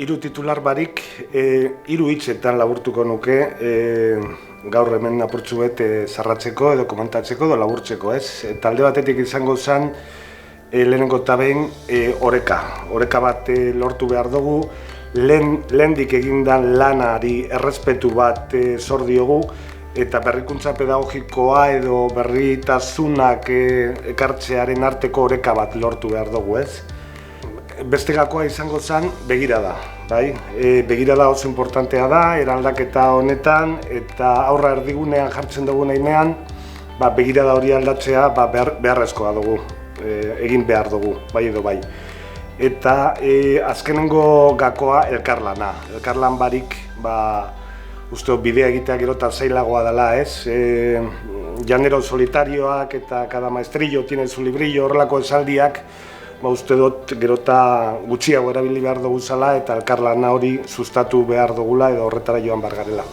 hiru titular barik, hiru hitzetan laburtuko nuke, gaur hemen apurtxu bet zarratzeko edo komentatzeko edo laburtzeko, ez? Talde batetik izango zen, lehenengo eta behin, oreka bat lortu behar dugu, lehendik egindan lanari errespetu bat zor diogu, eta berrikuntza pedagogikoa edo berritasunak ekartzearen arteko oreka bat lortu behar dugu, ez? Beste gakoa izango zen begirada, bai? Begirada oso importantea da, eraldaketa honetan, eta aurra erdigunean jartzen dugun heinean, begirada hori aldatzea beharrezkoa dugu, egin behar dugu, bai edo bai. Eta azkenengo gakoa elkarlana. Elkarlan barik, uste bidea egitea gero eta zailagoa dela, ez? Llanero solitarioak eta cada maestrillo tiene su librillo horrelako esaldiak, uste dut gero eta gutxiago erabili behar dugu zala eta elkarlana hori sustatu behar dugula edo horretara joan behar garela.